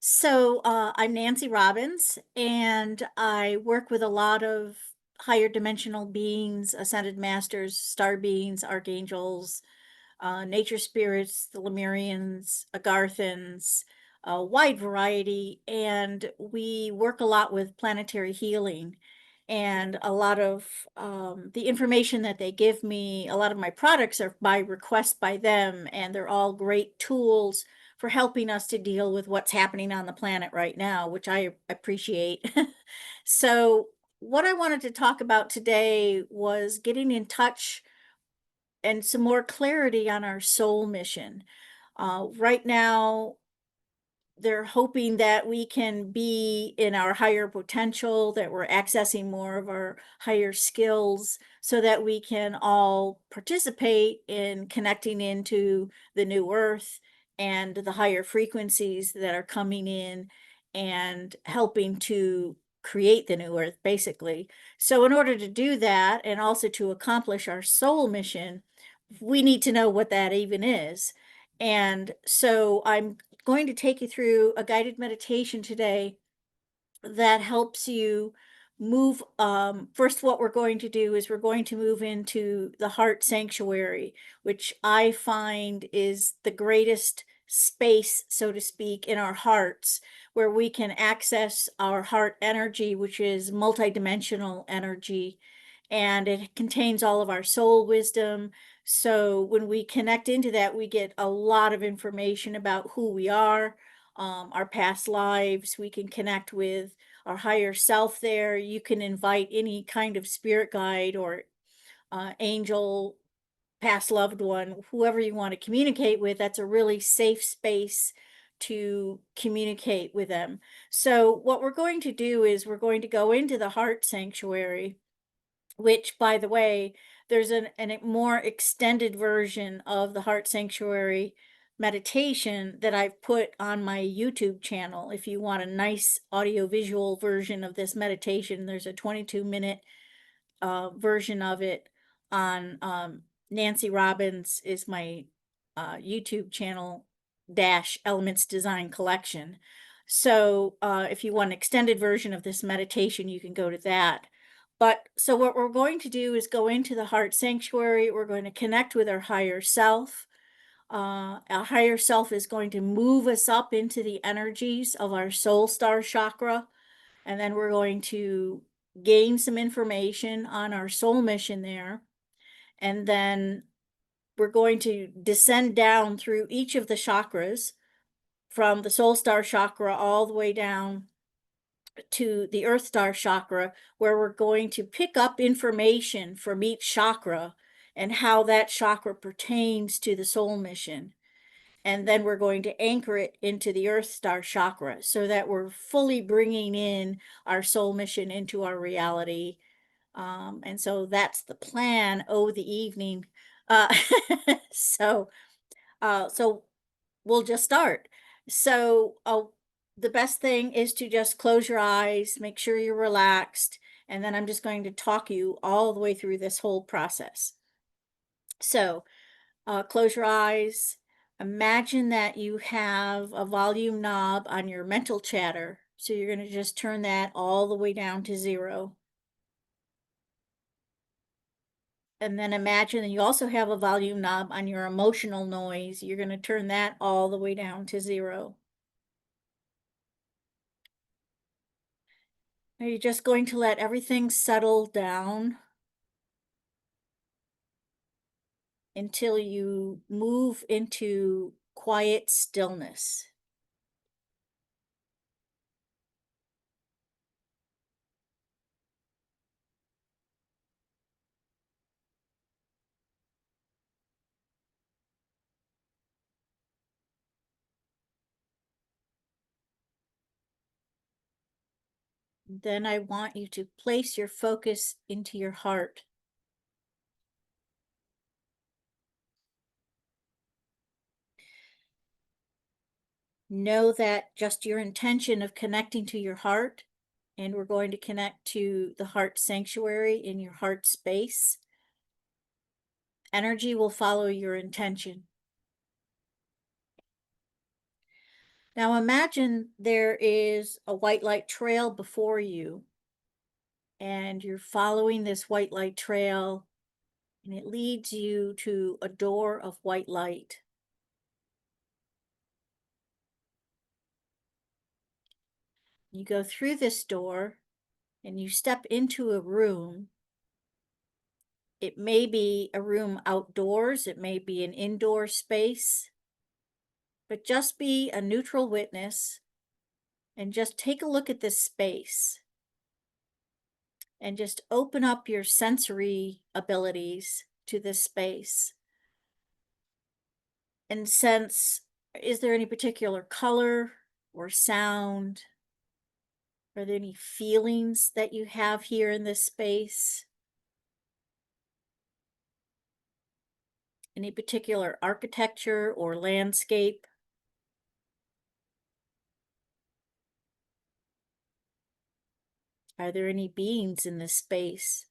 I'm Nancy Robbins, and I work with a lot of higher dimensional beings, ascended masters, star beings, archangels, nature spirits, the Lemurians, Agarthans, a wide variety. And we work a lot with planetary healing. And a lot of the information that they give me, a lot of my products are by request by them, and they're all great tools for helping us to deal with what's happening on the planet right now, which I appreciate. So, what I wanted to talk about today was getting in touch and some more clarity on our soul mission. Right now, they're hoping that we can be in our higher potential, that we're accessing more of our higher skills so that we can all participate in connecting into the new earth and the higher frequencies that are coming in and helping to create the new earth, basically. So, in order to do that and also to accomplish our soul mission, we need to know what that even is. And so I'm going to take you through a guided meditation today that helps you move. First, what we're going to do is we're going to move into the heart sanctuary, which I find is the greatest space, so to speak, in our hearts, where we can access our heart energy, which is multidimensional energy, and it contains all of our soul wisdom. So when we connect into that, we get a lot of information about who we are, our past lives. We can connect with our higher self there. You can invite any kind of spirit guide or angel, past loved one, whoever you want to communicate with. That's a really safe space to communicate with them. So, what we're going to do is we're going to go into the heart sanctuary, which, by the way, there's a more extended version of the Heart Sanctuary meditation that I've put on my YouTube channel. If you want a nice audio-visual version of this meditation, there's a 22-minute version of it on Nancy Robbins is my YouTube channel dash Elements Design Collection. So if you want an extended version of this meditation, you can go to that. But so what we're going to do is go into the heart sanctuary. We're going to connect with our higher self. Our higher self is going to move us up into the energies of our soul star chakra, and then we're going to gain some information on our soul mission there. And then we're going to descend down through each of the chakras from the soul star chakra all the way down to the earth star chakra, where we're going to pick up information from each chakra and how that chakra pertains to the soul mission. And then we're going to anchor it into the earth star chakra so that we're fully bringing in our soul mission into our reality. And so that's the plan. Oh, the evening. Uh, so, so we'll just start. So, the best thing is to just close your eyes, make sure you're relaxed, and then I'm just going to talk you all the way through this whole process. So, close your eyes. Imagine that you have a volume knob on your mental chatter. So, you're going to just turn that all the way down to zero. And then imagine that you also have a volume knob on your emotional noise. You're going to turn that all the way down to zero. Are you just going to let everything settle down until you move into quiet stillness? Then I want you to place your focus into your heart. Know that just your intention of connecting to your heart, and we're going to connect to the heart sanctuary in your heart space. Energy will follow your intention. Now imagine there is a white light trail before you, and you're following this white light trail, and it leads you to a door of white light. You go through this door and you step into a room. It may be a room outdoors, it may be an indoor space, but just be a neutral witness and just take a look at this space and just open up your sensory abilities to this space and sense, is there any particular color or sound? Are there any feelings that you have here in this space? Any particular architecture or landscape? Are there any beings in this space?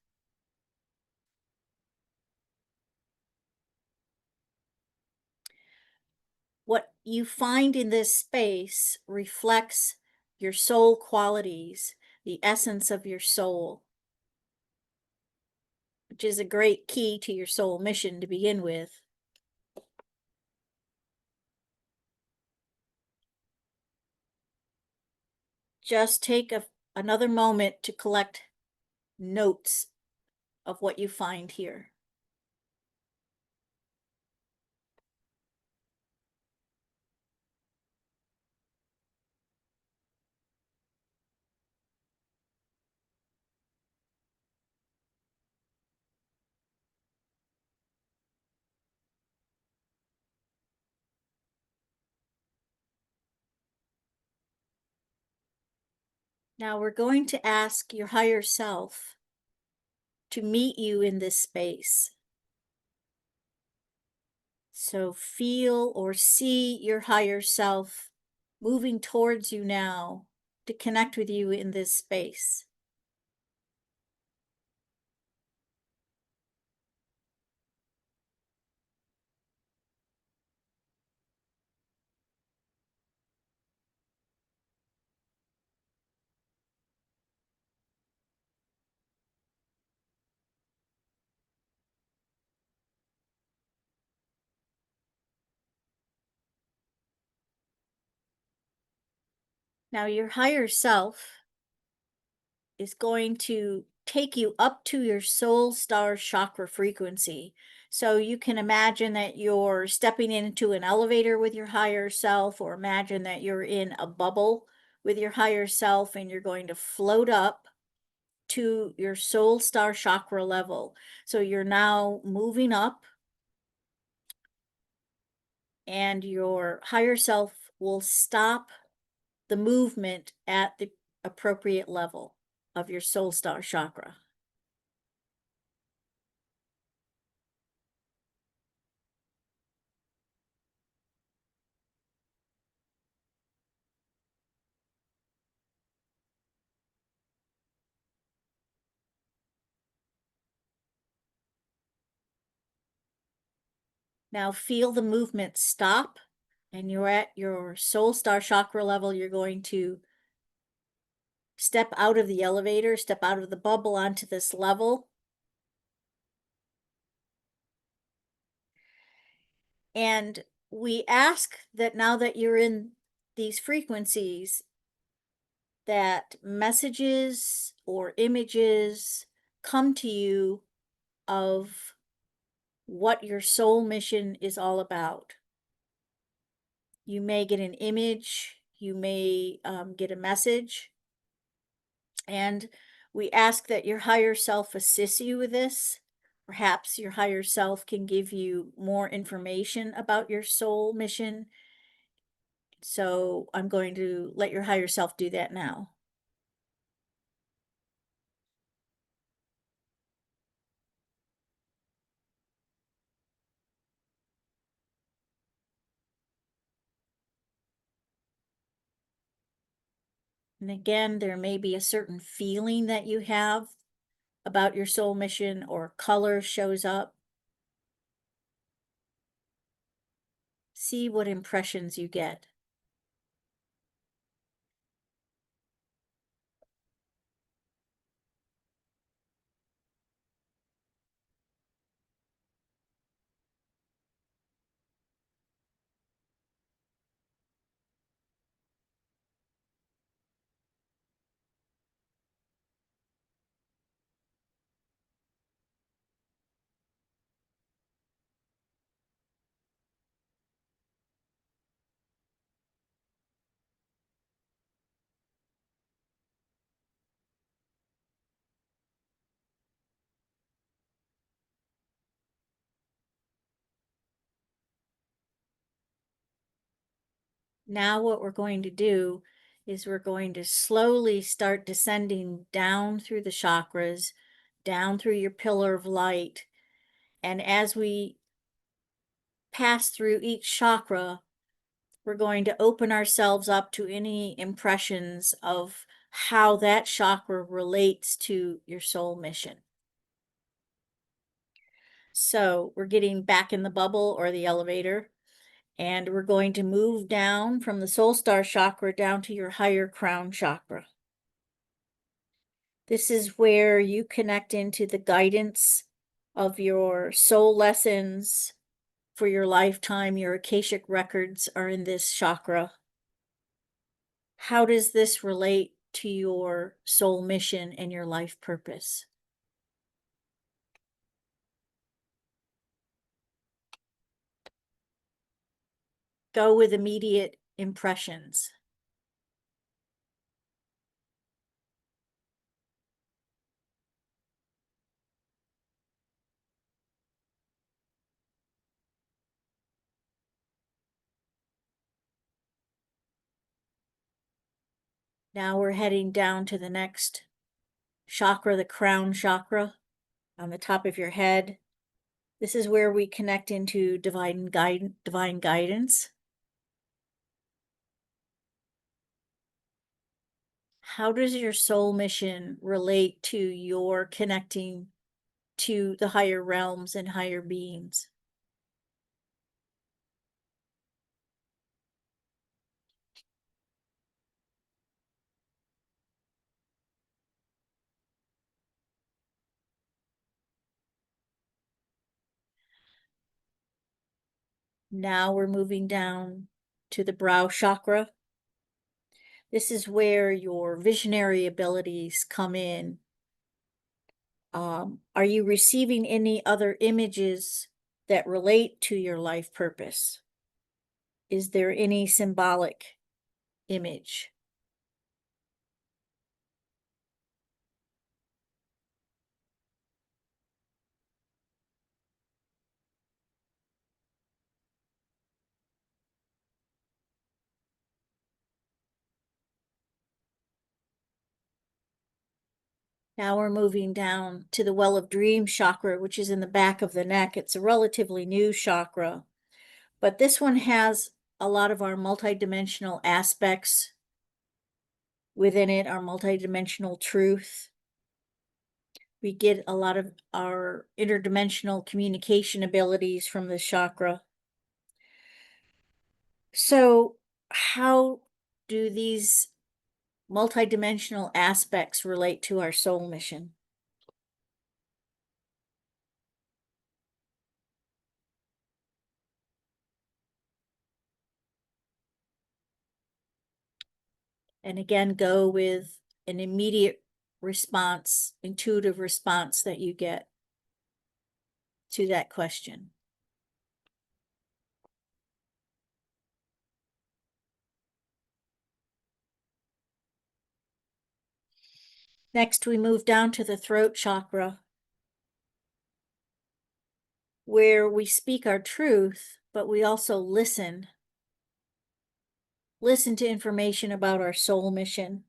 What you find in this space reflects your soul qualities, the essence of your soul, which is a great key to your soul mission to begin with. Just take another moment to collect notes of what you find here. Now we're going to ask your higher self to meet you in this space. So feel or see your higher self moving towards you now to connect with you in this space. Now, your higher self is going to take you up to your soul star chakra frequency. So you can imagine that you're stepping into an elevator with your higher self, or imagine that you're in a bubble with your higher self and you're going to float up to your soul star chakra level. So you're now moving up, and your higher self will stop the movement at the appropriate level of your soul star chakra. Now feel the movement stop, and you're at your soul star chakra level. You're going to step out of the elevator, step out of the bubble onto this level. And we ask that now that you're in these frequencies, that messages or images come to you of what your soul mission is all about. You may get an image, you may get a message, and we ask that your higher self assists you with this. Perhaps your higher self can give you more information about your soul mission. So I'm going to let your higher self do that now. And again, there may be a certain feeling that you have about your soul mission, or color shows up. See what impressions you get. Now, what we're going to do is we're going to slowly start descending down through the chakras, down through your pillar of light. And as we pass through each chakra, we're going to open ourselves up to any impressions of how that chakra relates to your soul mission. So we're getting back in the bubble or the elevator, and we're going to move down from the soul star chakra down to your higher crown chakra. This is where you connect into the guidance of your soul lessons for your lifetime. Your Akashic records are in this chakra. How does this relate to your soul mission and your life purpose? Go with immediate impressions. Now we're heading down to the next chakra, the crown chakra on the top of your head. This is where we connect into divine guidance. How does your soul mission relate to your connecting to the higher realms and higher beings? Now we're moving down to the brow chakra. This is where your visionary abilities come in. Are you receiving any other images that relate to your life purpose? Is there any symbolic image? Now we're moving down to the well of dreams chakra, which is in the back of the neck. It's a relatively new chakra, but this one has a lot of our multidimensional aspects within it, our multidimensional truth. We get a lot of our interdimensional communication abilities from this chakra. So, how do these multidimensional aspects relate to our soul mission? And again, go with an immediate response, intuitive response that you get to that question. Next, we move down to the throat chakra, where we speak our truth, but we also listen. Listen to information about our soul mission.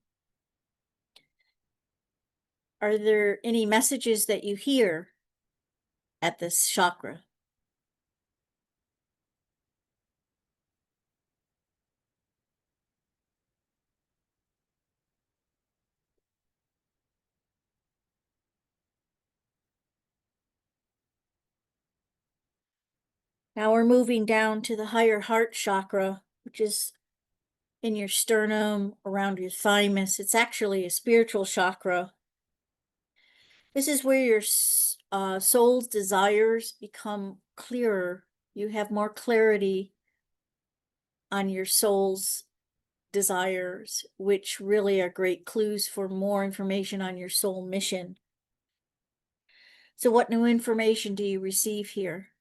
Are there any messages that you hear at this chakra? Now we're moving down to the higher heart chakra, which is in your sternum, around your thymus. It's actually a spiritual chakra. This is where your soul's desires become clearer. You have more clarity on your soul's desires, which really are great clues for more information on your soul mission. So, what new information do you receive here?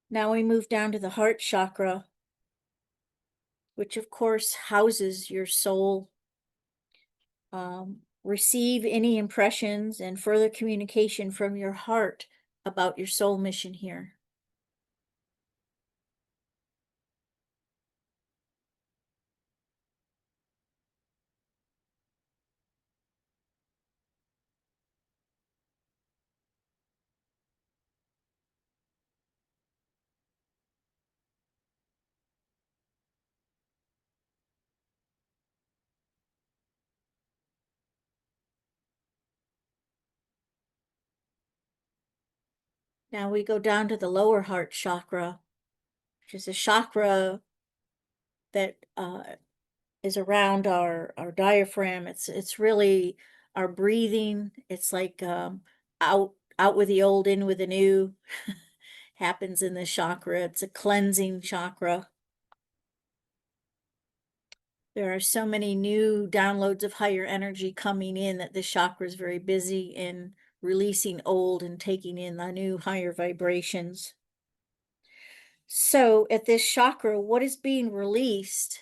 Now we move down to the heart chakra, which of course houses your soul. Receive any impressions and further communication from your heart about your soul mission here. Now we go down to the lower heart chakra, which is a chakra that is around our diaphragm. It's really our breathing. It's like out with the old, in with the new. Happens in this chakra. It's a cleansing chakra. There are so many new downloads of higher energy coming in that this chakra is very busy in releasing old and taking in the new higher vibrations. So at this chakra, what is being released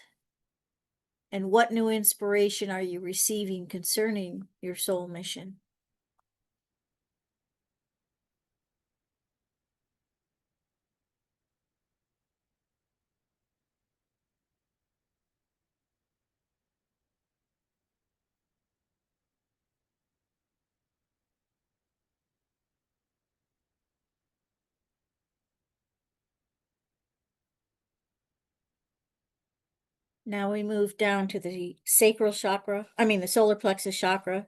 and what new inspiration are you receiving concerning your soul mission? Now we move down to the sacral chakra, the solar plexus chakra.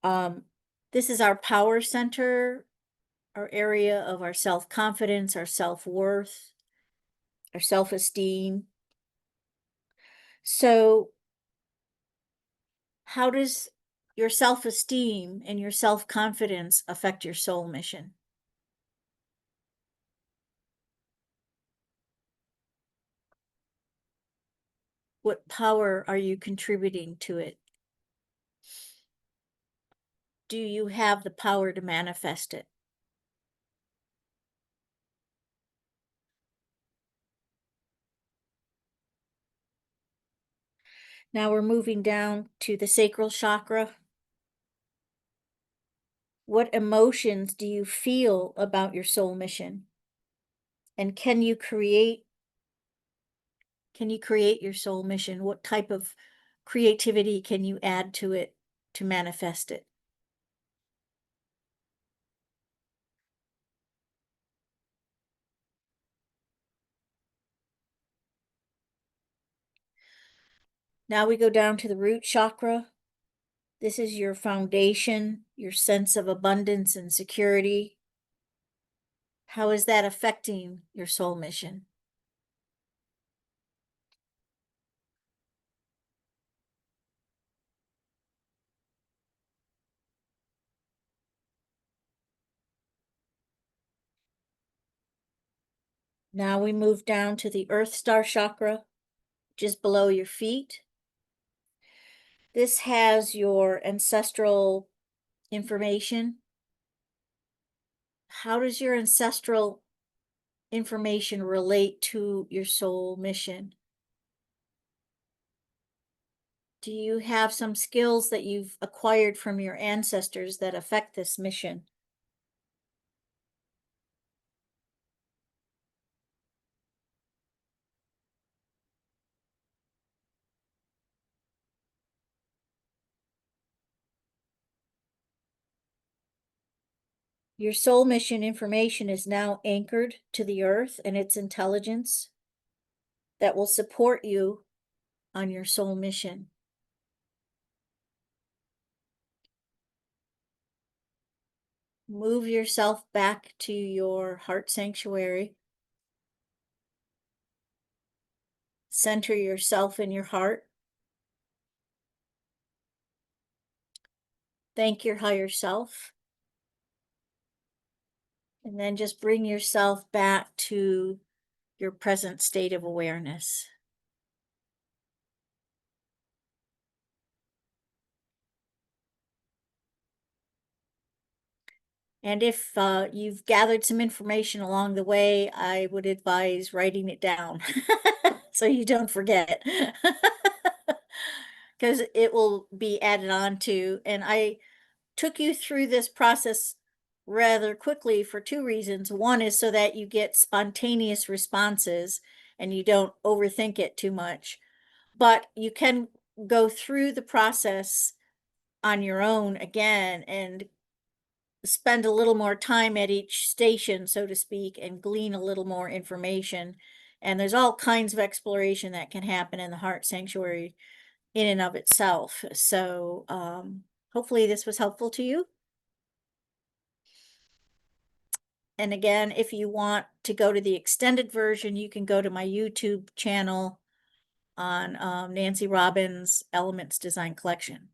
Um, this is our power center, our area of our self confidence, our self worth, our self esteem. So, how does your self esteem and your self confidence affect your soul mission? What power are you contributing to it? Do you have the power to manifest it? Now we're moving down to the sacral chakra. What emotions do you feel about your soul mission? And can you create your soul mission? What type of creativity can you add to it to manifest it? Now we go down to the root chakra. This is your foundation, your sense of abundance and security. How is that affecting your soul mission? Now we move down to the earth star chakra, just below your feet. This has your ancestral information. How does your ancestral information relate to your soul mission? Do you have some skills that you've acquired from your ancestors that affect this mission? Your soul mission information is now anchored to the earth and its intelligence that will support you on your soul mission. Move yourself back to your heart sanctuary. Center yourself in your heart. Thank your higher self. And then just bring yourself back to your present state of awareness. And if you've gathered some information along the way, I would advise writing it down so you don't forget. Because it will be added on to. And I took you through this process rather quickly for two reasons. One is so that you get spontaneous responses and you don't overthink it too much. But you can go through the process on your own again and spend a little more time at each station, so to speak, and glean a little more information. And there's all kinds of exploration that can happen in the heart sanctuary in and of itself. So, hopefully this was helpful to you. And again, if you want to go to the extended version, you can go to my YouTube channel on Nancy Robbins Elements Design Collection.